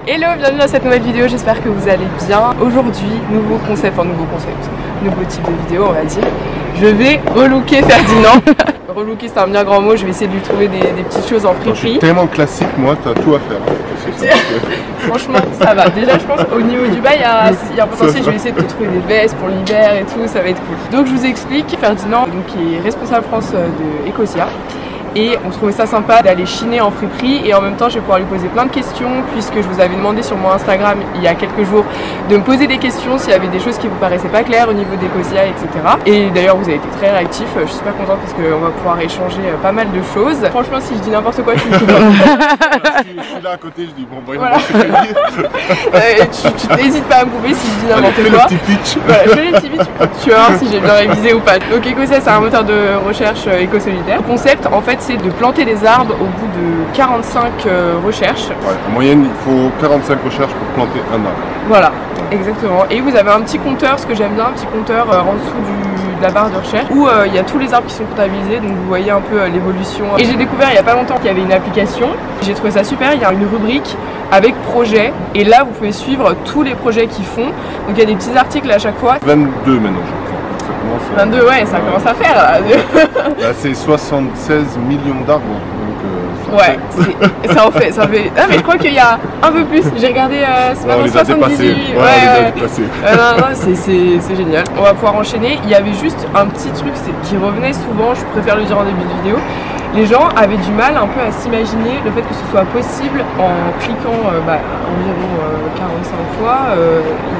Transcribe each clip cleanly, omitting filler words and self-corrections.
Hello, bienvenue dans cette nouvelle vidéo, j'espère que vous allez bien. Aujourd'hui, nouveau concept, nouveau type de vidéo on va dire. Je vais relooker Ferdinand. Relooker c'est un bien grand mot, je vais essayer de lui trouver des petites choses en friperie. Je suis tellement classique, moi, t'as tout à faire. Franchement, ça va. Déjà, je pense au niveau du bail, il y a un potentiel, je vais essayer de te trouver des vestes pour l'hiver et tout, ça va être cool. Donc je vous explique, Ferdinand donc, qui est responsable France de Ecosia. Et on trouvait ça sympa d'aller chiner en friperie et en même temps je vais pouvoir lui poser plein de questions puisque je vous avais demandé sur mon Instagram il y a quelques jours de me poser des questions s'il y avait des choses qui vous paraissaient pas claires au niveau d'Ecosia, etc. Et d'ailleurs vous avez été très réactifs, je suis super contente parce qu'on va pouvoir échanger pas mal de choses. Franchement si je dis n'importe quoi, je suis là à côté, je dis bon bah voilà. Tu n'hésites pas à me couper si je dis n'importe quoi. Le petit pitch. Voilà, je fais le petit pitch, tu vas voir si j'ai bien révisé ou pas. Donc Ecosia c'est un moteur de recherche éco-solidaire. Le concept en fait c'est de planter des arbres au bout de 45 recherches. Ouais, en moyenne il faut 45 recherches pour planter un arbre. Voilà, exactement. Et vous avez un petit compteur, ce que j'aime bien, un petit compteur en dessous de la barre de recherche où il y a tous les arbres qui sont comptabilisés, donc vous voyez un peu l'évolution. Et j'ai découvert il n'y a pas longtemps qu'il y avait une application, j'ai trouvé ça super, il y a une rubrique avec projet et là vous pouvez suivre tous les projets qu'ils font. Donc il y a des petits articles à chaque fois. 22 maintenant je crois. 22, ouais, ça commence à faire là. Là c'est 76 millions d'arbres. Ouais, ça en fait. Ah mais je crois qu'il y a un peu plus. J'ai regardé ce matin 78. Non, c'est génial. On va pouvoir enchaîner. Il y avait juste un petit truc qui revenait souvent, je préfère le dire en début de vidéo. Les gens avaient du mal un peu à s'imaginer le fait que ce soit possible en cliquant environ 45 fois.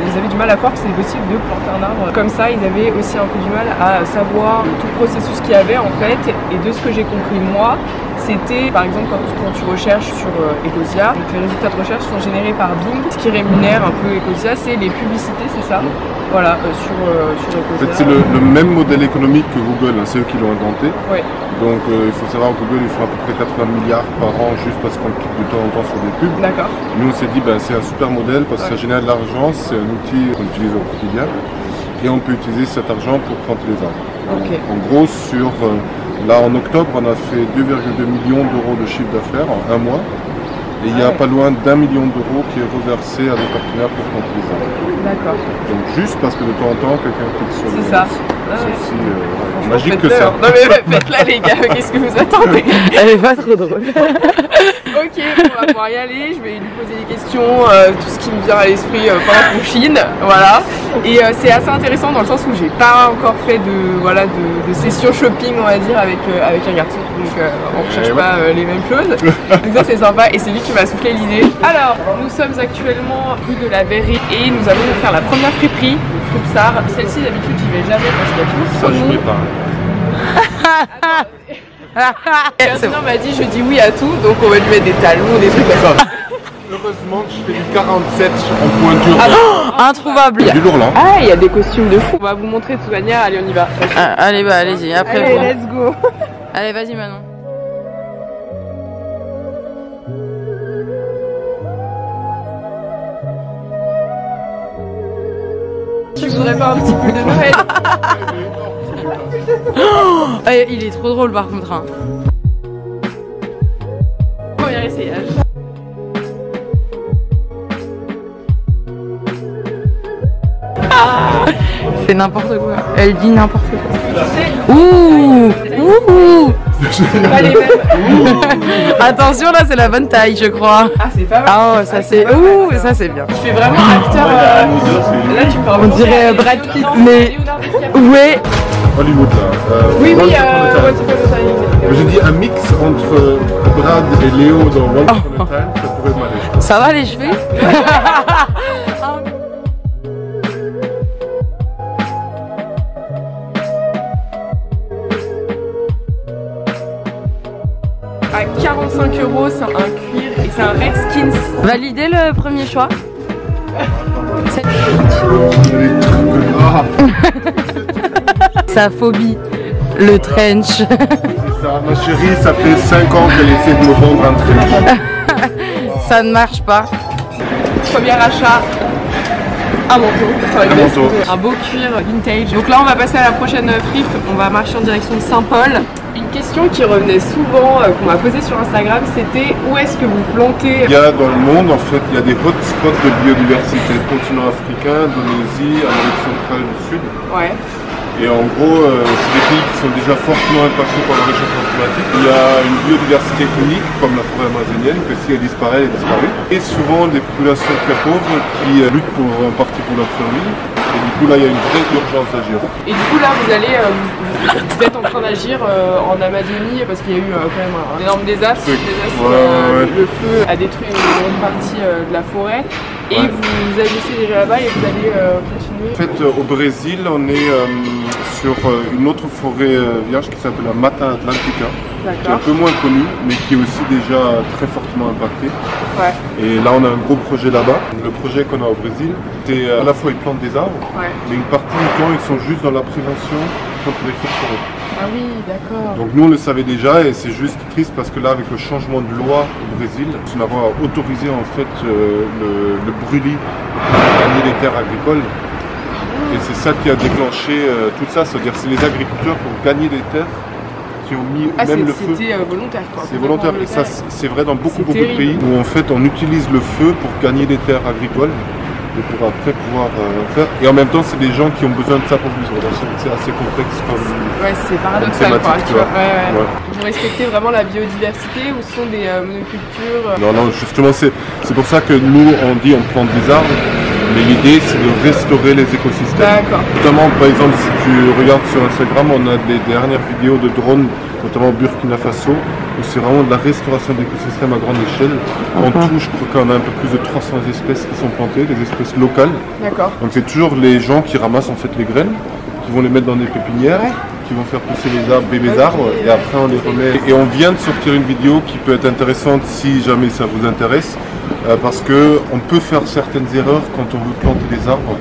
Ils avaient du mal à croire que c'était possible de planter un arbre. Comme ça, ils avaient aussi un peu du mal à savoir tout le processus qu'il y avait en fait. Et de ce que j'ai compris moi, c'était par exemple quand tu recherches sur Ecosia, donc les résultats de recherche sont générés par Bing. Ce qui rémunère un peu Ecosia, c'est les publicités, c'est ça. Voilà, sur Ecosia. En fait, c'est le même modèle économique que Google, hein, c'est eux qui l'ont inventé. Ouais. Donc il faut savoir que Google ils font à peu près 80 milliards par an juste parce qu'on clique de temps en temps sur des pubs. D'accord. Nous on s'est dit c'est un super modèle parce que ça génère de l'argent, c'est un outil qu'on utilise au quotidien et on peut utiliser cet argent pour planter les arbres. Okay. En gros là en octobre on a fait 2,2 millions d'euros de chiffre d'affaires en un mois. Et il y a pas loin d'1 million d'euros qui est reversé à des partenaires pour planter les arbres. D'accord. Donc juste parce que de temps en temps quelqu'un clique sur les arbres. C'est aussi magique que ça. Non mais faites-la les gars, qu'est-ce que vous attendez? Elle est pas trop drôle. Ok, on va pouvoir y aller, je vais lui poser des questions, tout ce qui me vient à l'esprit pendant qu'on chine, voilà. Et c'est assez intéressant dans le sens où j'ai pas encore fait de session shopping on va dire avec un garçon, donc on recherche pas les mêmes choses. Donc ça c'est sympa et c'est lui qui m'a soufflé l'idée. Alors, nous sommes actuellement rue de la Verrerie et nous allons faire la première friperie, Fripsar. Celle-ci d'habitude j'y vais jamais parce qu'il y a tout ça je vais pas. Ferdinand m'a dit je dis oui à tout, donc on va lui mettre des talons, des trucs comme ça. Heureusement que je fais du 47 en pointure. Introuvable. Il y a du lourd là. Ah, il y a des costumes de fou. On va vous montrer de toute manière, allez on y va. Allez allez-y, après allez, let's go. Allez vas-y Manon. Tu voudrais pas un petit peu de Noël? Il est trop drôle par contre. Hein. Premier essayage. C'est n'importe quoi. Elle dit n'importe quoi. Ouh. Pas les mêmes. Attention là c'est la bonne taille je crois. Ah c'est pas mal. Ah ça c'est ça c'est bien. Tu fais vraiment acteur. Là tu parles. On dirait Brad Pitt mais ouais. Hollywood là. Oui j'ai dit un mix entre Brad et Léo dans Once Upon a Time, ça pourrait m'aller. Ça va les cheveux? À 45 €, c'est un cuir et c'est un Redskins. Validez le premier choix. Sa phobie, le trench. Ça, ma chérie, ça fait 5 ans qu'elle essaie de me vendre un trench. Ça ne marche pas. Premier achat. Un manteau. Un beau cuir vintage. Donc là on va passer à la prochaine fripe. On va marcher en direction de Saint-Paul. Une question qui revenait souvent, qu'on m'a posée sur Instagram, c'était où est-ce que vous plantez? Il y a dans le monde, en fait, il y a des hotspots de biodiversité. Continent africain, Indonésie, Amérique centrale du Sud. Ouais. Et en gros, c'est des pays qui sont déjà fortement impactés par le réchauffement climatique. Il y a une biodiversité unique, comme la forêt amazonienne, que si elle disparaît, elle disparaît. Et souvent des populations très pauvres qui luttent en partie pour leur survie. Et du coup, là, il y a une vraie urgence d'agir. Et du coup, là, vous êtes en train d'agir en Amazonie parce qu'il y a eu quand même un énorme désastre. Le feu a détruit une grande partie de la forêt. Et vous agissez déjà là-bas et vous allez continuer. En fait, au Brésil, on est sur une autre forêt vierge qui s'appelle la Mata Atlantica, qui est un peu moins connue, mais qui est aussi déjà très fortement impactée. Ouais. Et là, on a un gros projet là-bas. Le projet qu'on a au Brésil, c'est à la fois ils plantent des arbres, mais une partie du temps, ils sont juste dans la prévention contre les feux de forêt. Ah oui, d'accord. Donc nous on le savait déjà et c'est juste triste parce que là avec le changement de loi au Brésil, on a autorisé en fait le brûlis pour gagner les terres agricoles. Et c'est ça qui a déclenché tout ça, c'est-à-dire c'est les agriculteurs pour gagner des terres qui ont mis même le feu. C'était volontaire quoi. C'est volontaire et ça c'est vrai dans beaucoup de pays où en fait on utilise le feu pour gagner des terres agricoles. Et pour après pouvoir faire. Et en même temps, c'est des gens qui ont besoin de ça pour vivre. C'est assez complexe comme. Ouais, c'est paradoxal quoi. Tu vois. Vous respectez vraiment la biodiversité ou ce sont des monocultures? Non, justement, c'est pour ça que nous, on dit on plante des arbres. Mais l'idée, c'est de restaurer les écosystèmes. D'accord. Notamment, par exemple, si tu regardes sur Instagram, on a des dernières vidéos de drones, notamment au Burkina Faso, où c'est vraiment de la restauration d'écosystèmes à grande échelle. En tout, je crois qu'on a un peu plus de 300 espèces qui sont plantées, des espèces locales. D'accord. Donc c'est toujours les gens qui ramassent en fait les graines, qui vont les mettre dans des pépinières, qui vont faire pousser les arbres, bébés arbres, et après on les remet. Et on vient de sortir une vidéo qui peut être intéressante si jamais ça vous intéresse, parce qu'on peut faire certaines erreurs quand on veut planter des arbres.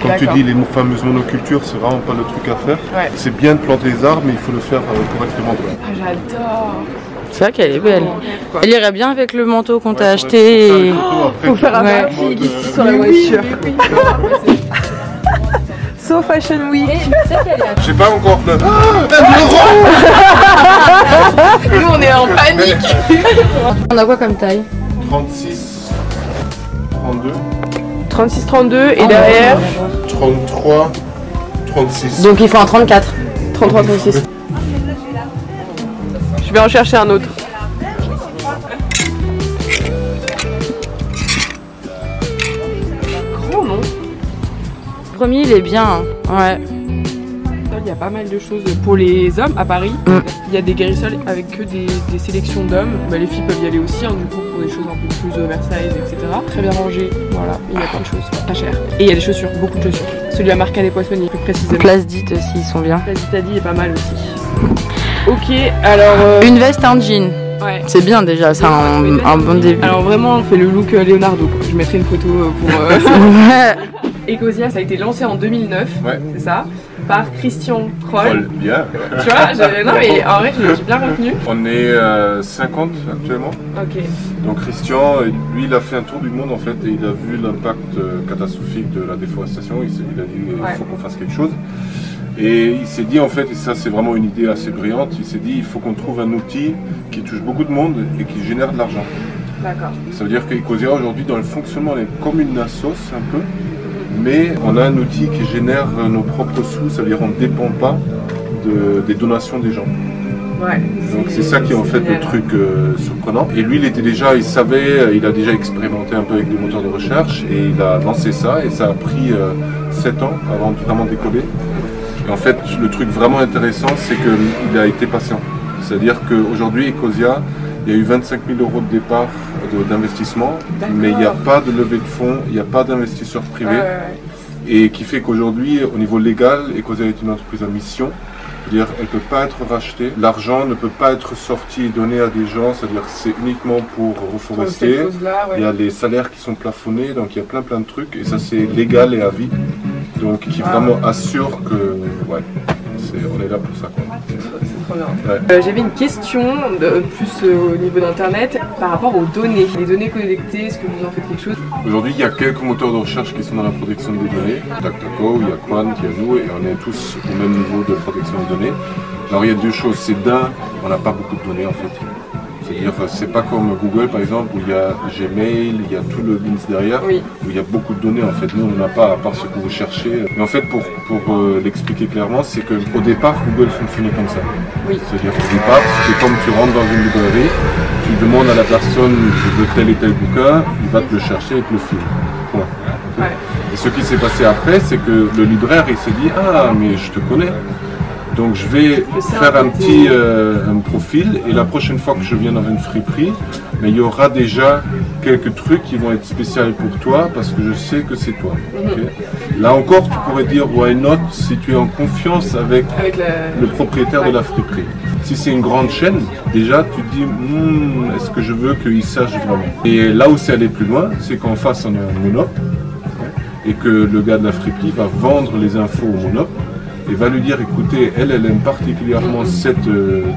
Comme tu dis, les fameuses monocultures, c'est vraiment pas le truc à faire. C'est bien de planter les arbres, mais il faut le faire correctement. Ah, j'adore. C'est vrai qu'elle est belle. Elle irait bien avec le manteau qu'on t'a acheté. Faut faire un mapping ici sur la voiture. So Fashion Week. J'ai pas encore le... Nous on est en panique. On a quoi comme taille? 36, 32. 36-32 et derrière 33, 36. Donc il faut un 34. 33-36. Je vais en chercher un autre. Grand non? Le premier il est bien, ouais. Il y a pas mal de choses pour les hommes à Paris. Il y a des guérissoles avec que des sélections d'hommes. Bah, les filles peuvent y aller aussi, hein, du coup, pour des choses un peu plus oversize, etc. Très bien rangé, voilà. Il y a plein de choses, pas cher. Et il y a des chaussures, beaucoup de chaussures. Celui à Marca des Poissonniers, plus précisément. Place dite aussi, ils sont bien. Place d'Italie est pas mal aussi. Ok, alors... Une veste, un jean. Ouais. C'est bien déjà, c'est un bon début. Alors vraiment, on fait le look Leonardo, quoi. Je mettrai une photo pour... Ecosia, ça a été lancé en 2009, c'est ça, par Christian Kroll. Bien. Tu vois, non mais en vrai, j'ai bien retenu. On est 50 actuellement. Ok. Donc Christian, lui, il a fait un tour du monde en fait et il a vu l'impact catastrophique de la déforestation. Il a dit il faut qu'on fasse quelque chose. Et il s'est dit en fait, et ça c'est vraiment une idée assez brillante, il s'est dit il faut qu'on trouve un outil qui touche beaucoup de monde et qui génère de l'argent. D'accord. Ça veut dire qu'Ecosia aujourd'hui dans le fonctionnement elle est comme une assos un peu, mais on a un outil qui génère nos propres sous, ça veut dire qu'on ne dépend pas des donations des gens. Ouais, donc c'est ça qui est en fait le truc surprenant. Et lui il savait, il a déjà expérimenté un peu avec des moteurs de recherche et il a lancé ça et ça a pris 7 ans avant de vraiment décoller. Et en fait, le truc vraiment intéressant, c'est qu'il a été patient. C'est-à-dire qu'aujourd'hui, Ecosia, il y a eu 25 000 € de départ d'investissement, mais il n'y a pas de levée de fonds, il n'y a pas d'investisseurs privés. Et qui fait qu'aujourd'hui, au niveau légal, Ecosia est une entreprise à mission. C'est-à-dire qu'elle ne peut pas être rachetée. L'argent ne peut pas être sorti et donné à des gens. C'est-à-dire que c'est uniquement pour reforester. Il y a les salaires qui sont plafonnés, donc il y a plein de trucs. Et ça, c'est légal et à vie. Donc qui vraiment assure que on est là pour ça. C'est trop bien. J'avais une question plus au niveau d'internet par rapport aux données. Les données collectées, est-ce que vous en faites quelque chose? Aujourd'hui il y a quelques moteurs de recherche qui sont dans la protection des données. DuckDuckGo, il y a Quant, il y a nous et on est tous au même niveau de protection des données. Alors il y a deux choses, c'est d'un, on n'a pas beaucoup de données en fait. C'est-à-dire, c'est pas comme Google par exemple, où il y a Gmail, il y a tout le Linux derrière, où il y a beaucoup de données en fait. Nous, on n'en a pas, à part ce que vous cherchez. Mais en fait, pour l'expliquer clairement, c'est qu'au départ, Google fonctionnait comme ça. C'est-à-dire, au départ, c'est comme tu rentres dans une librairie, tu demandes à la personne de tel et tel bouquin, il va te le chercher et te le file. Point. Et ce qui s'est passé après, c'est que le libraire, il s'est dit, ah, mais je te connais. Donc je vais faire un petit un profil et la prochaine fois que je viens dans une friperie, mais il y aura déjà quelques trucs qui vont être spéciaux pour toi parce que je sais que c'est toi. Okay. Là encore, tu pourrais dire why not si tu es en confiance avec le propriétaire de la friperie. Si c'est une grande chaîne, déjà tu te dis est-ce que je veux qu'il sache vraiment. Et là où c'est aller plus loin, c'est qu'en face on a un monop et que le gars de la friperie va vendre les infos au monop. Et va lui dire, écoutez, elle aime particulièrement cette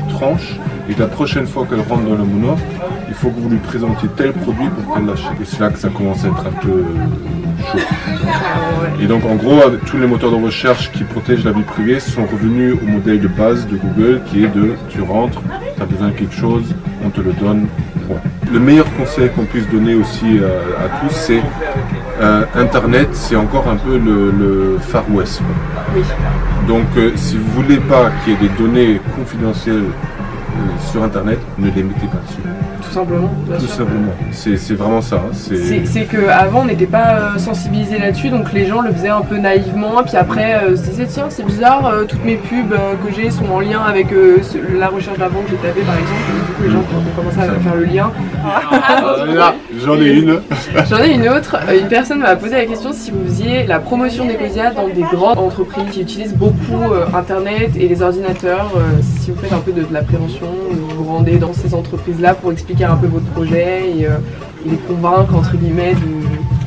tranche, et la prochaine fois qu'elle rentre dans le monop, il faut que vous lui présentiez tel produit pour qu'elle l'achète. Et c'est là que ça commence à être un peu chaud. Et donc en gros, avec tous les moteurs de recherche qui protègent la vie privée sont revenus au modèle de base de Google, qui est de, tu rentres, tu as besoin de quelque chose, on te le donne. Point. Le meilleur conseil qu'on puisse donner aussi à tous, c'est Internet, c'est encore un peu le Far West. Oui. Donc si vous voulez pas qu'il y ait des données confidentielles sur Internet, ne les mettez pas dessus. Tout simplement. Tout simplement. C'est vraiment ça. C'est qu'avant on n'était pas sensibilisé là-dessus, donc les gens le faisaient un peu naïvement, puis après se disaient tiens c'est bizarre, toutes mes pubs que j'ai sont en lien avec la recherche d'avant que j'ai tapé par exemple, et du coup les gens ont commencé à faire le lien. J'en ai une. J'en ai une autre. Une personne m'a posé la question si vous faisiez la promotion d'Ecosia dans des grandes entreprises qui utilisent beaucoup Internet et les ordinateurs, si vous faites un peu de la prévention, vous vous rendez dans ces entreprises-là pour expliquer un peu votre projet et les convaincre entre guillemets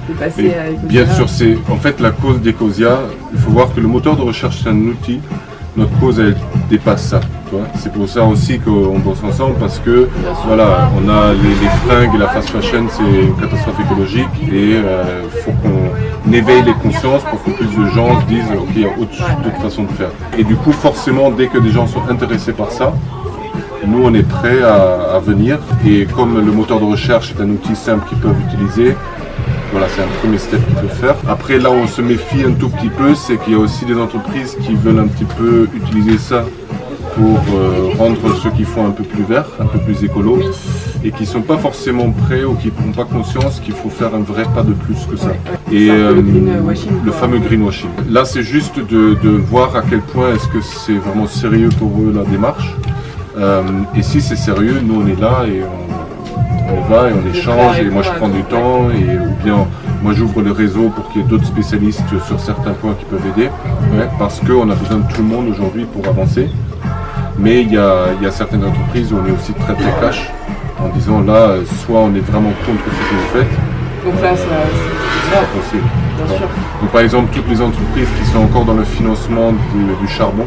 de passer à Ecosia. Bien sûr, c'est en fait la cause d'Ecosia. Il faut voir que le moteur de recherche c'est un outil. Notre cause elle dépasse ça. C'est pour ça aussi qu'on bosse ensemble parce que voilà, on a les fringues et la fast fashion, c'est une catastrophe écologique et il faut qu'on éveille les consciences pour que plus de gens se disent ok, il y a d'autres façons de faire. Et du coup, forcément, dès que des gens sont intéressés par ça, nous on est prêts à venir. Et comme le moteur de recherche est un outil simple qu'ils peuvent utiliser, voilà, c'est un premier step qu'il faut faire. Après, là où on se méfie un tout petit peu, c'est qu'il y a aussi des entreprises qui veulent un petit peu utiliser ça pour rendre ceux qui font un peu plus vert, un peu plus écolo, et qui ne sont pas forcément prêts ou qui n'ont pas conscience qu'il faut faire un vrai pas de plus que ça. Et le fameux greenwashing. Là, c'est juste de voir à quel point est-ce que c'est vraiment sérieux pour eux la démarche. Et si c'est sérieux, nous on est là et on va et on échange et moi je prends du temps ou bien moi j'ouvre le réseau pour qu'il y ait d'autres spécialistes sur certains points qui peuvent aider parce qu'on a besoin de tout le monde aujourd'hui pour avancer. Mais il y a certaines entreprises où on est aussi très cash en disant là soit on est vraiment contre ce que vous faites. Donc là c'est pas possible. Donc par exemple toutes les entreprises qui sont encore dans le financement du charbon,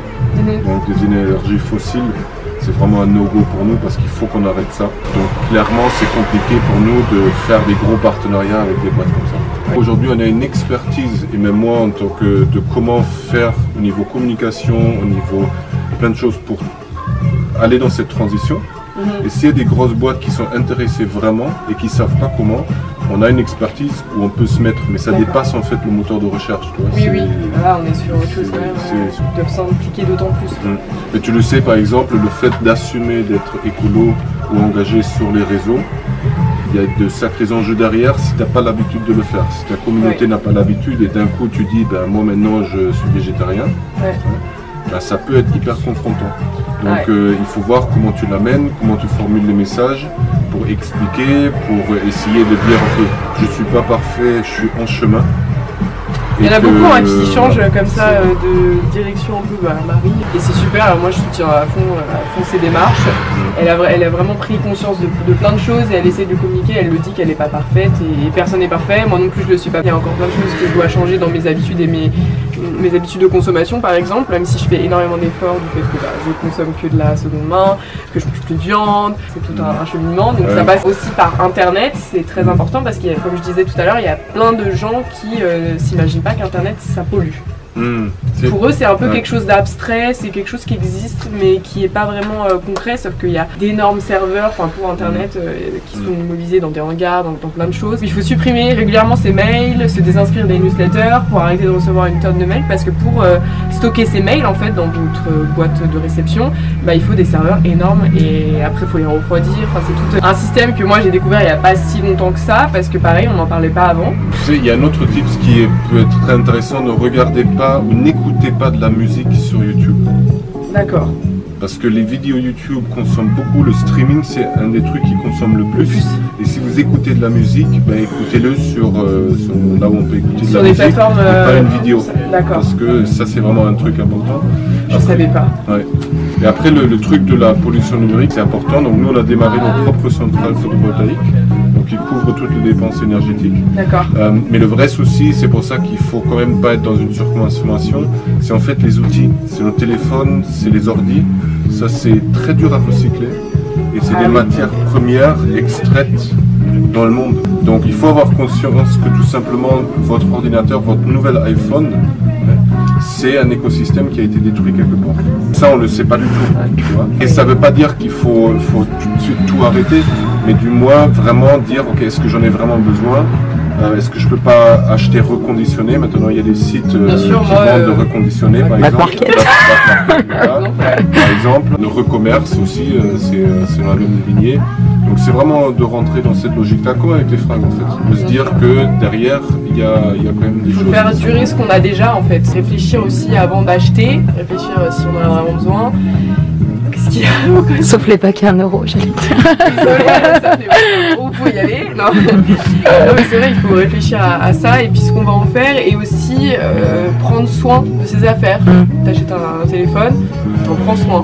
donc des énergies fossiles, c'est vraiment un no-go pour nous parce qu'il faut qu'on arrête ça. Donc clairement c'est compliqué pour nous de faire des gros partenariats avec des boîtes comme ça. Aujourd'hui on a une expertise, et même moi en tant que de comment faire au niveau communication, au niveau plein de choses pour aller dans cette transition. Et s'il y a des grosses boîtes qui sont intéressées vraiment et qui ne savent pas comment, on a une expertise où on peut se mettre, mais ça dépasse en fait le moteur de recherche. Tu vois, oui, là on est sur autre chose quand même, ils doivent s'impliquer d'autant plus. Mais tu le sais par exemple, le fait d'assumer d'être écolo ou engagé sur les réseaux, il y a de sacrés enjeux derrière si tu n'as pas l'habitude de le faire. Si ta communauté n'a pas l'habitude et d'un coup tu dis ben, moi maintenant je suis végétarien, ben, ça peut être hyper confrontant. Donc il faut voir comment tu l'amènes, comment tu formules les messages pour expliquer, pour essayer de dire ok, je suis pas parfait, je suis en chemin. Il y en a beaucoup qui changent comme ça de direction un peu à Marie et c'est super. Alors moi je soutiens à fond ces démarches. Elle a vraiment pris conscience de plein de choses et elle essaie de communiquer. Elle le dit qu'elle n'est pas parfaite et personne n'est parfait. Moi non plus je le suis pas. Il y a encore plein de choses que je dois changer dans mes habitudes et mes habitudes de consommation par exemple, même si je fais énormément d'efforts du fait que je consomme que de la seconde main, que je mange plus de viande, c'est tout un cheminement. Donc ça passe aussi par internet, c'est très important parce qu'il y a, comme je disais tout à l'heure, il y a plein de gens qui s'imaginent pas qu'internet ça pollue. Pour eux, c'est un peu quelque chose d'abstrait, c'est quelque chose qui existe mais qui n'est pas vraiment concret, sauf qu'il y a d'énormes serveurs pour Internet qui sont mobilisés dans des hangars, dans plein de choses. Il faut supprimer régulièrement ses mails, se désinscrire des newsletters pour arrêter de recevoir une tonne de mails, parce que pour stocker ces mails en fait dans votre boîte de réception, il faut des serveurs énormes et après il faut les refroidir. C'est tout un système que moi j'ai découvert il n'y a pas si longtemps que ça, parce que pareil, on n'en parlait pas avant. Tu sais, il y a un autre tip qui peut être très intéressant: ne regardez pas ou n'écoutez pas de la musique sur YouTube. D'accord. Parce que les vidéos YouTube consomment beaucoup, le streaming c'est un des trucs qui consomme le plus. Et si vous écoutez de la musique, écoutez-le sur là où on peut écouter de la musique, plateformes, pas une vidéo. D'accord. Parce que ça c'est vraiment un truc important. Je savais pas. Ouais. Et après le truc de la pollution numérique c'est important. Donc nous on a démarré nos propres centrales photovoltaïques. Donc ils couvrent toutes les dépenses énergétiques. D'accord. Mais le vrai souci, c'est pour ça qu'il faut quand même pas être dans une surconsommation, c'est en fait les outils. C'est nos téléphones, c'est les ordis. Ça c'est très dur à recycler. Et c'est des matières premières extraites dans le monde. Donc il faut avoir conscience que tout simplement votre ordinateur, votre nouvel iPhone, c'est un écosystème qui a été détruit quelque part. Ça on ne le sait pas du tout. Tu vois. Et ça ne veut pas dire qu'il faut tout de suite tout arrêter, mais du moins vraiment dire ok, est-ce que j'en ai vraiment besoin? Est-ce que je peux pas acheter reconditionné? Maintenant il y a des sites qui vendent de reconditionné par exemple. Le recommerce aussi, c'est dans la même lignée. Donc c'est vraiment de rentrer dans cette logique-là, comme avec les fringues en fait. De se dire que derrière il y a quand même des choses. Il faut faire durer ce qu'on a déjà en fait. Réfléchir aussi avant d'acheter, réfléchir si on en a vraiment besoin. Qu'est-ce qu'il y a? Sauf les paquets à 1 euro, j'allais dire. Vous pouvez y aller. Non, mais c'est vrai, il faut réfléchir à ça et puis ce qu'on va en faire, et aussi prendre soin de ses affaires. T'achètes un téléphone, t'en prends soin.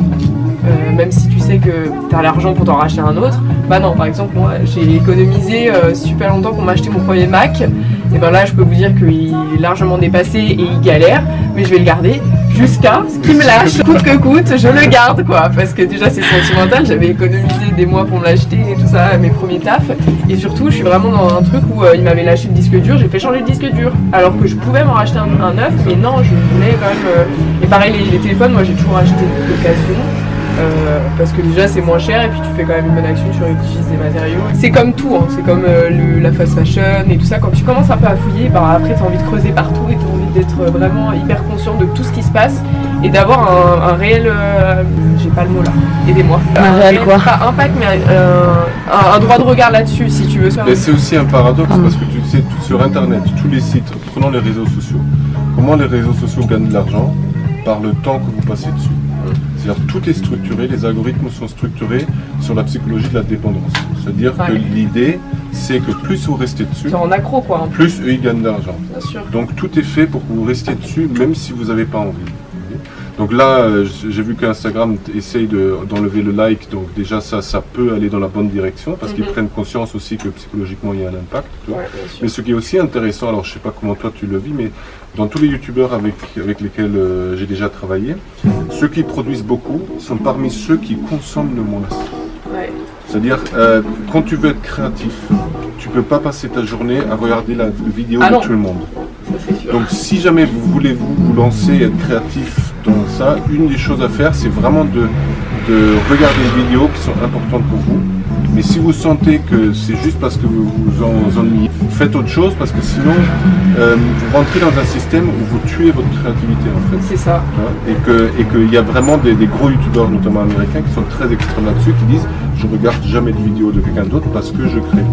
Même si tu sais que tu as l'argent pour t'en racheter un autre, non, par exemple moi j'ai économisé super longtemps pour m'acheter mon premier Mac, et là je peux vous dire qu'il est largement dépassé et il galère, mais je vais le garder jusqu'à ce qu'il me lâche, coûte que coûte, je le garde quoi, parce que déjà c'est sentimental, j'avais économisé des mois pour me l'acheter et tout ça, mes premiers tafs, et surtout je suis vraiment dans un truc où il m'avait lâché le disque dur, j'ai fait changer le disque dur, alors que je pouvais m'en racheter un neuf, mais non, je voulais quand même, et pareil les téléphones, moi j'ai toujours acheté d'occasion. Parce que déjà c'est moins cher et puis tu fais quand même une bonne action, tu réutilises des matériaux. C'est comme tout, c'est comme la fast fashion et tout ça. Quand tu commences un peu à fouiller, après tu as envie de creuser partout et tu as envie d'être vraiment hyper conscient de tout ce qui se passe et d'avoir un réel, j'ai pas le mot là, aidez-moi. Un réel quoi? Pas impact, mais un droit de regard là-dessus si tu veux. Mais c'est aussi un paradoxe parce que tu sais, sur internet, tous les sites, prenons les réseaux sociaux. Comment les réseaux sociaux gagnent de l'argent? Par le temps que vous passez dessus. C'est-à-dire tout est structuré, les algorithmes sont structurés sur la psychologie de la dépendance. C'est-à-dire que l'idée, c'est que plus vous restez dessus, en accro, quoi, plus eux ils gagnent de l'argent. Bien sûr. Donc tout est fait pour que vous restiez dessus, même si vous n'avez pas envie. Donc là, j'ai vu qu'Instagram essaye d'enlever le like, donc déjà ça peut aller dans la bonne direction, parce qu'ils prennent conscience aussi que psychologiquement il y a un impact. Tu vois. Mais ce qui est aussi intéressant, alors je sais pas comment toi tu le vis, mais dans tous les youtubeurs avec lesquels j'ai déjà travaillé, ceux qui produisent beaucoup sont parmi ceux qui consomment le moins. Ouais. C'est-à-dire, quand tu veux être créatif, tu peux pas passer ta journée à regarder la vidéo de tout le monde. Donc si jamais vous voulez vous lancer et être créatif dans ça, une des choses à faire, c'est vraiment de regarder les vidéos qui sont importantes pour vous. Mais si vous sentez que c'est juste parce que vous vous ennuyez, faites autre chose, parce que sinon vous rentrez dans un système où vous tuez votre créativité en fait. C'est ça. Et qu'il y a vraiment des gros youtubeurs, notamment américains, qui sont très extrêmes là-dessus, qui disent je regarde jamais de vidéos de quelqu'un d'autre parce que je crée.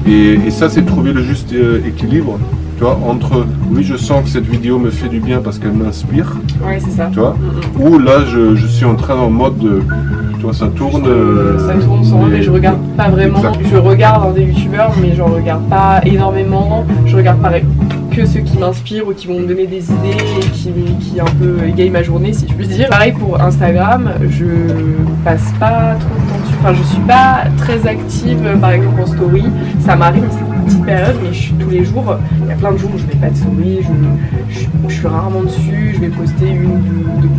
Et ça, c'est trouver le juste équilibre. Tu vois, entre oui, je sens que cette vidéo me fait du bien parce qu'elle m'inspire. Oui, c'est ça. Tu vois, ou là, je suis en train en mode de. Tu vois, ça tourne. Ça tourne sans mais je regarde pas vraiment. Exactement. Je regarde des youtubeurs, mais j'en regarde pas énormément. Je regarde pareil que ceux qui m'inspirent ou qui vont me donner des idées et qui un peu égayent ma journée, si je puis dire. Pareil pour Instagram, je passe pas trop de temps dessus. Enfin, je suis pas très active, par exemple en story. Ça m'arrive, c'est une petite période, mais je suis tous les jours. Il y a plein de jours où je mets pas de story. Je suis rarement dessus. Je vais poster une ou deux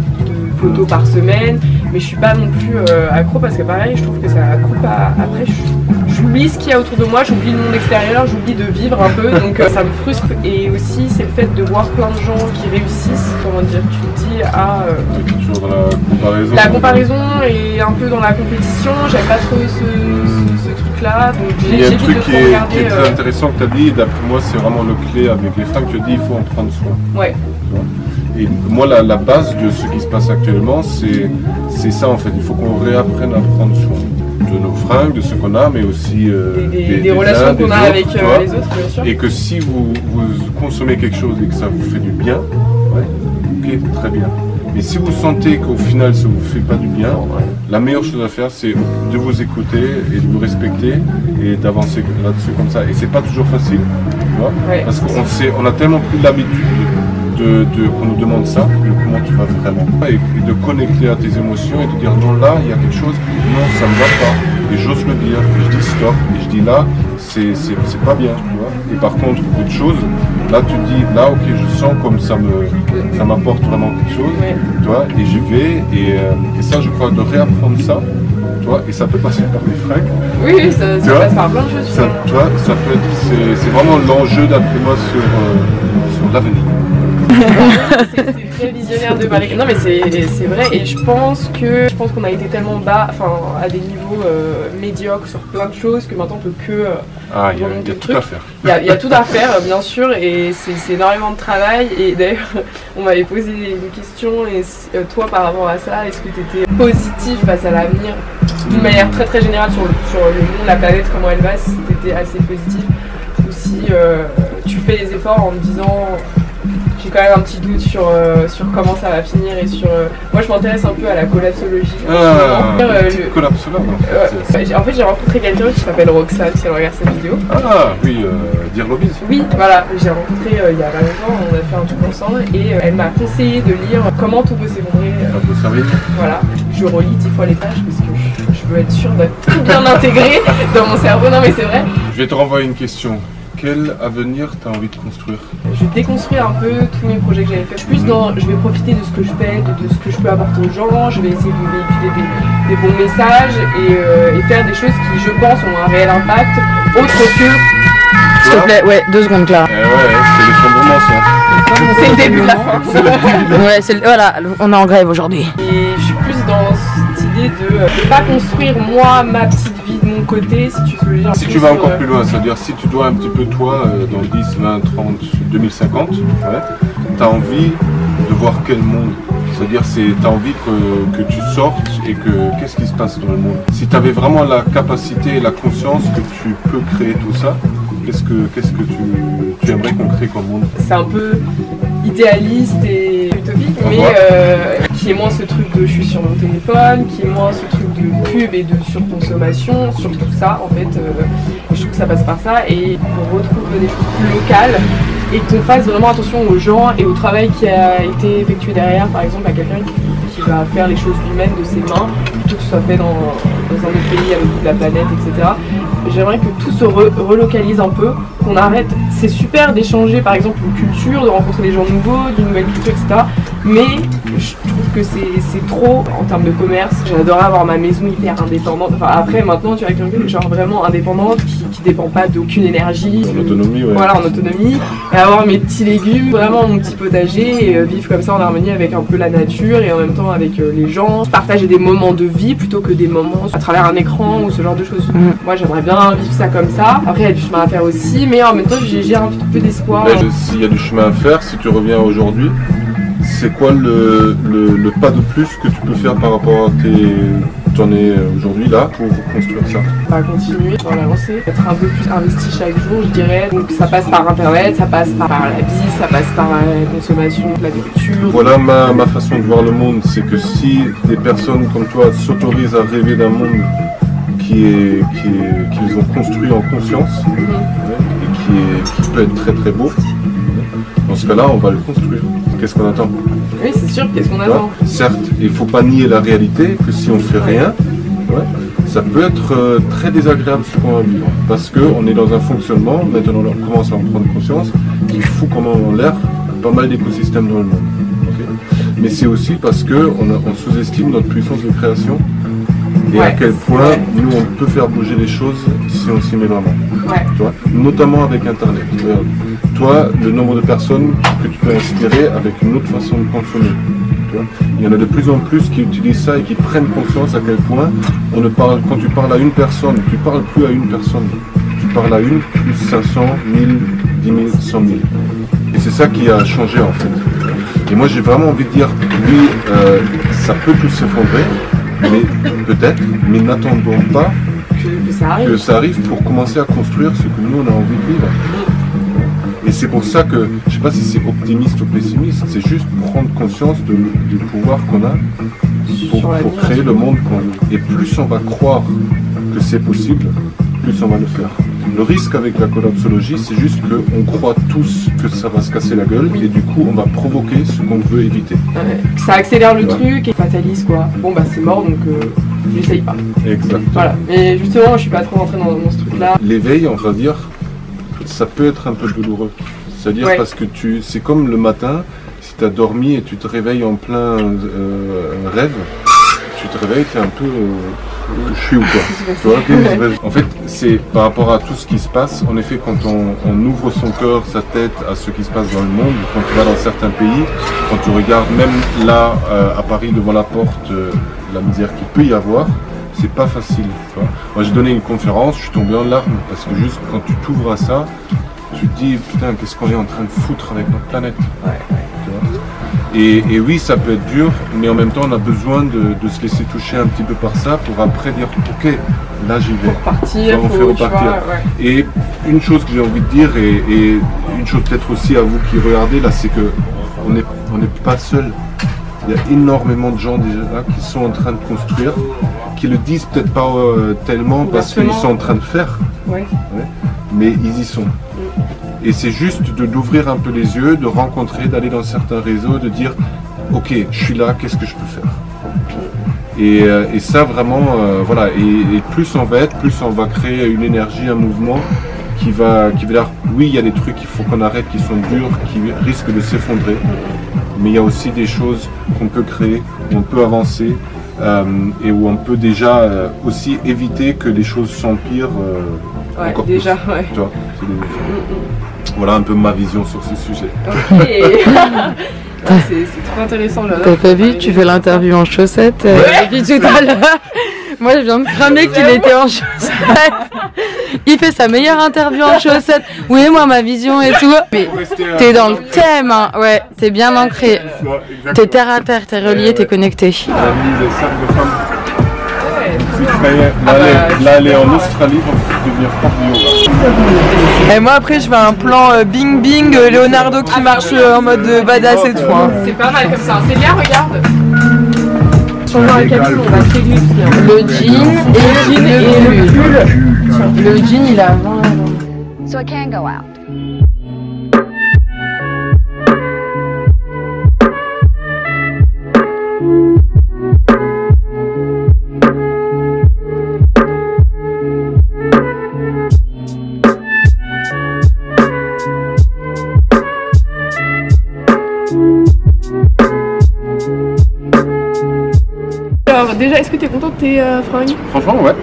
photos par semaine, mais je suis pas non plus accro parce que pareil, je trouve que ça coupe après. Je j'oublie ce qu'il y a autour de moi, j'oublie le monde extérieur, j'oublie de vivre un peu, donc ça me frustre. Et aussi c'est le fait de voir plein de gens qui réussissent, comment dire, tu te dis t'es toujours dans la comparaison. La comparaison et un peu dans la compétition, j'avais pas trouvé ce truc-là, donc il y a un truc qui est très intéressant que tu as dit, d'après moi c'est vraiment le clé avec les fringues, tu as dit il faut en prendre soin. Ouais. Et moi la base de ce qui se passe actuellement c'est ça en fait, il faut qu'on réapprenne à prendre soin de nos fringues, de ce qu'on a, mais aussi des relations qu'on a avec les autres, bien sûr. Et que si vous consommez quelque chose et que ça vous fait du bien, ok, très bien. Mais si vous sentez qu'au final ça ne vous fait pas du bien, la meilleure chose à faire c'est de vous écouter et de vous respecter et d'avancer là-dessus comme ça. Et c'est pas toujours facile, tu vois, parce qu'on a tellement plus l'habitude qu'on nous demande ça, comment tu vas vraiment. Et de connecter à tes émotions et de dire non, là il y a quelque chose, non ça me va pas. Et j'ose le dire, et je dis stop, et je dis là c'est pas bien, tu vois. Et par contre autre chose, là tu dis là ok je sens comme ça m'apporte vraiment quelque chose, tu vois, et j'y vais, et ça je crois de réapprendre ça. Toi, et ça peut passer par les fringues. Oui, ça passe par plein de choses. Tu vois, ça peut être, c'est vraiment l'enjeu d'après moi sur l'avenir. C'est très visionnaire de parler. Non mais c'est vrai, et je pense qu'on a été tellement bas, enfin à des niveaux médiocres sur plein de choses que maintenant on peut que il y a tout à faire. Il y a tout à faire bien sûr, et c'est énormément de travail. Et d'ailleurs on m'avait posé une question, et toi par rapport à ça, est-ce que tu étais positif face à l'avenir d'une manière très très générale sur le monde, la planète, comment elle va, si tu étais assez positif, ou si tu fais les efforts en me disant j'ai quand même un petit doute sur comment ça va finir, et sur moi je m'intéresse un peu à la collapsologie. Collapsologue en fait j'ai rencontré quelqu'un qui s'appelle Roxane, si elle regarde cette vidéo. Ah oui, Dear Lobbies. Oui, voilà, j'ai rencontré il y a pas longtemps, on a fait un truc ensemble, et elle m'a conseillé de lire Comment tout peut s'effondrer. Voilà, je relis 10 fois les pages parce que je veux être sûre d'être tout bien intégré dans mon cerveau. Non mais c'est vrai. Je vais te renvoyer une question. Quel avenir tu as envie de construire? Je vais déconstruire un peu tous mes projets que j'avais fait. Je suis plus dans, je vais profiter de ce que je fais, de ce que je peux apporter aux gens. Je vais essayer de véhiculer des bons messages et faire des choses qui, je pense, ont un réel impact, autre que... S'il te plaît, ouais, 2 secondes, Clara. C'est l'effondrement, ça. C'est le début de la fin. Voilà, on est en grève aujourd'hui. Et je suis plus dans cette idée de pas construire moi ma petite vie de mon côté, si tu veux dire. Si tu vas encore plus loin, c'est-à-dire si tu dois un petit peu toi, dans 10, 20, 30, 2050, tu as envie de voir quel monde. C'est-à-dire tu as envie que tu sortes et qu'est-ce qui se passe dans le monde. Si tu avais vraiment la capacité et la conscience que tu peux créer tout ça, qu'est-ce que tu aimerais qu'on crée comme monde? C'est un peu idéaliste et utopique, mais qui est moins ce truc de je suis sur mon téléphone, qui est moins ce truc de pub et de surconsommation, sur tout ça en fait. Je trouve que ça passe par ça, et qu'on retrouve des choses plus locales et qu'on fasse vraiment attention aux gens et au travail qui a été effectué derrière, par exemple à quelqu'un qui va faire les choses lui-même de ses mains, plutôt que ce soit fait dans un autre pays avec toute la planète, etc. J'aimerais que tout se relocalise un peu, qu'on arrête. C'est super d'échanger par exemple une culture, de rencontrer des gens nouveaux, d'une nouvelle culture, etc. Mais je trouve que c'est trop en termes de commerce. J'adorerais avoir ma maison hyper indépendante. Enfin, après, maintenant, tu as quelqu'un genre vraiment indépendante qui dépend pas d'aucune énergie. En autonomie, ouais. Voilà, en autonomie. Et avoir mes petits légumes, vraiment mon petit potager, et vivre comme ça en harmonie avec un peu la nature et en même temps avec les gens. Partager des moments de vie plutôt que des moments à travers un écran ou ce genre de choses. Moi, j'aimerais bien vivre ça comme ça. Après, il y a du chemin à faire aussi, mais en même temps, j'ai un petit peu d'espoir. S'il y a du chemin à faire, si tu reviens aujourd'hui, c'est quoi le pas de plus que tu peux faire par rapport à t'en es aujourd'hui là pour construire ça? On va continuer dans l'avancée, être un peu plus investi chaque jour, je dirais. Donc ça passe par internet, ça passe par la vie, ça passe par la consommation de la culture. Voilà ma façon de voir le monde, c'est que si des personnes comme toi s'autorisent à rêver d'un monde qu'ils ont construit en conscience, et qui peut être très très beau, dans ce cas-là on va le construire. Qu'est-ce qu'on attend? Oui, c'est sûr, qu'est-ce qu'on attend? Certes, il ne faut pas nier la réalité, que si on ne fait rien, ça peut être très désagréable ce qu'on va vivre. Parce qu'on est dans un fonctionnement, maintenant on commence à en prendre conscience, il fout comme en l'air pas mal d'écosystèmes dans le monde. Mais c'est aussi parce qu'on sous-estime notre puissance de création et à quel point nous on peut faire bouger les choses si on s'y met vraiment. Tu vois, notamment avec Internet. Toi, le nombre de personnes que tu peux inspirer avec une autre façon de consommer. Tu vois, il y en a de plus en plus qui utilisent ça et qui prennent conscience à quel point on ne parle, quand tu parles à une personne, tu ne parles plus à une personne. Tu parles à une plus 500, 1000, 10 000, 100 000. Et c'est ça qui a changé en fait. Et moi j'ai vraiment envie de dire, oui, ça peut tout s'effondrer, mais peut-être, mais n'attendons pas que ça arrive pour commencer à construire ce que nous on a envie de vivre. Et c'est pour ça que, je ne sais pas si c'est optimiste ou pessimiste, c'est juste prendre conscience du pouvoir qu'on a pour créer le monde qu'on veut. Et plus on va croire que c'est possible, plus on va le faire. Le risque avec la collapsologie, c'est juste qu'on croit tous que ça va se casser la gueule et du coup on va provoquer ce qu'on veut éviter. Ça accélère le truc et fatalise quoi. Bon bah c'est mort donc j'essaye pas. Exact. Voilà. Mais justement je suis pas trop rentrée dans ce truc là. L'éveil, on va dire, ça peut être un peu douloureux. C'est-à-dire parce que c'est comme le matin, si tu as dormi et tu te réveilles en plein rêve, tu te réveilles, tu es un peu... je suis ou quoi. En fait, c'est par rapport à tout ce qui se passe. En effet, quand on ouvre son cœur, sa tête à ce qui se passe dans le monde, quand tu vas dans certains pays, quand tu regardes même là à Paris devant la porte, la misère qu'il peut y avoir, c'est pas facile. Tu vois. Moi, j'ai donné une conférence, je suis tombé en larmes parce que juste quand tu t'ouvres à ça, tu te dis putain, qu'est-ce qu'on est en train de foutre avec notre planète. Tu vois. Et oui, ça peut être dur, mais en même temps, on a besoin de se laisser toucher un petit peu par ça pour après dire ok, là j'y vais. On fait repartir. Et une chose que j'ai envie de dire, et une chose peut-être aussi à vous qui regardez là, c'est que on n'est pas seul. Il y a énormément de gens déjà là qui sont en train de construire, qui le disent peut-être pas tellement parce qu'ils sont en train de faire, mais ils y sont. Et c'est juste d'ouvrir un peu les yeux, de rencontrer, d'aller dans certains réseaux, de dire ok, je suis là, qu'est-ce que je peux faire. Et ça vraiment, voilà, et plus on va être, plus on va créer une énergie, un mouvement qui va dire oui, il y a des trucs qu'il faut qu'on arrête, qui sont durs, qui risquent de s'effondrer, mais il y a aussi des choses qu'on peut créer, où on peut avancer et où on peut déjà aussi éviter que les choses s'empirent encore déjà, plus. Tu vois, voilà un peu ma vision sur ce sujet. Ok. C'est trop intéressant là. T'as pas vu, tu fais l'interview en chaussettes depuis tout à l'heure. Moi je viens de cramer qu'il était en chaussettes. Il fait sa meilleure interview en chaussettes. Oui, moi ma vision et tout. Mais t'es dans le thème, hein. Ouais, t'es bien ancré. T'es terre à terre, t'es relié, t'es connecté. Là, elle est en Australie pour devenir prof de yoga. Et moi après je fais un plan bing bing, Leonardo qui marche en mode badass et tout. Hein. C'est pas mal comme ça. C'est bien, regarde. Sur le cabine, on va créer le jean et le pull. Le jean il a 20 ans. So I can go out. Alors déjà, est-ce que tu es content de tes fringues? Franchement, ouais.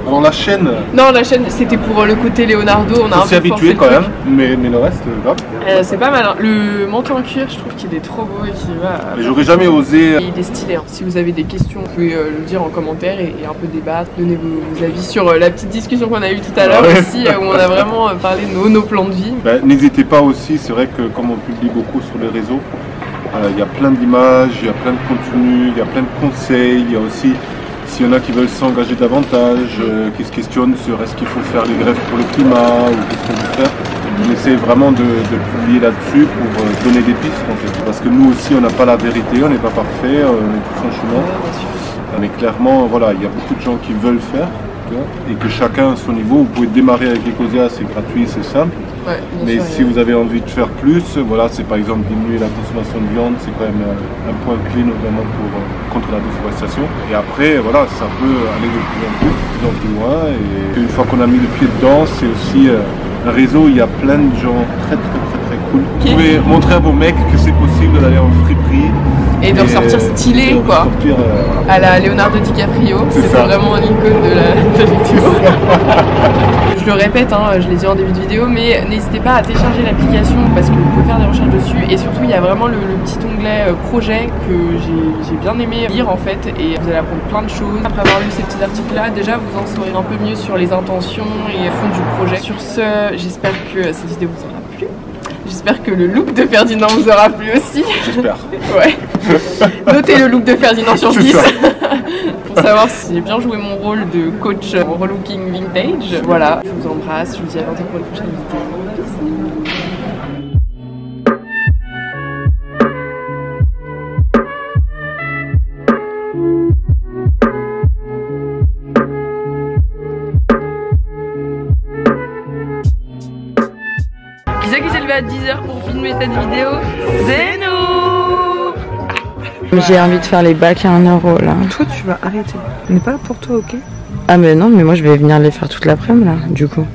Alors la chaîne... Non, la chaîne, c'était pour le côté Leonardo. On a un peu habitué quand même, mais le reste, grave. C'est pas mal. Hein. Le manteau en cuir, je trouve qu'il est trop beau et qu'il va... J'aurais jamais osé... Il est stylé. Hein. Si vous avez des questions, vous pouvez le dire en commentaire et un peu débattre. Donner vos avis sur la petite discussion qu'on a eue tout à l'heure aussi, où on a vraiment parlé de nos plans de vie. N'hésitez pas aussi, c'est vrai que comme on publie beaucoup sur les réseaux, il y a plein d'images, il y a plein de contenus, il y a plein de conseils, il y a aussi, s'il y en a qui veulent s'engager davantage, qui se questionnent sur est-ce qu'il faut faire les grèves pour le climat ou qu'est-ce qu'on peut faire, on essaie vraiment de publier là-dessus pour donner des pistes en fait. Parce que nous aussi on n'a pas la vérité, on n'est pas parfait, franchement. Mais clairement, voilà, il y a beaucoup de gens qui veulent faire. Et que chacun à son niveau, vous pouvez démarrer avec Ecosia, c'est gratuit, c'est simple. Mais si vous avez envie de faire plus, voilà, c'est par exemple diminuer la consommation de viande, c'est quand même un point clé notamment contre la déforestation. Et après, voilà, ça peut aller de plus en plus loin. Et une fois qu'on a mis le pied dedans, c'est aussi un réseau où il y a plein de gens très cool. Vous pouvez montrer à vos mecs que c'est possible d'aller en friperie. Et de ressortir stylé quoi. À la Leonardo DiCaprio, c'est vraiment l'icône de la vidéo. Je le répète, hein, je l'ai dit en début de vidéo, mais n'hésitez pas à télécharger l'application parce que vous pouvez faire des recherches dessus. Et surtout, il y a vraiment le petit onglet projet que j'ai bien aimé lire en fait. Et vous allez apprendre plein de choses. Après avoir lu ces petits articles-là, déjà vous en saurez un peu mieux sur les intentions et le fond du projet. Sur ce, j'espère que cette vidéo vous aura plu. J'espère que le look de Ferdinand vous aura plu aussi. J'espère. Ouais. Notez le look de Ferdinand sur 10. Pour savoir si j'ai bien joué mon rôle de coach en relooking vintage. Voilà, je vous embrasse, je vous dis à bientôt pour une prochaine vidéo. Qui c'est qui s'est levé à 10h pour filmer cette vidéo? C'est nous. J'ai envie de faire les bacs à 1 € là. Toi tu vas arrêter. On n'est pas là pour toi, ok? Ah mais non, mais moi je vais venir les faire toute l'après-midi là, du coup.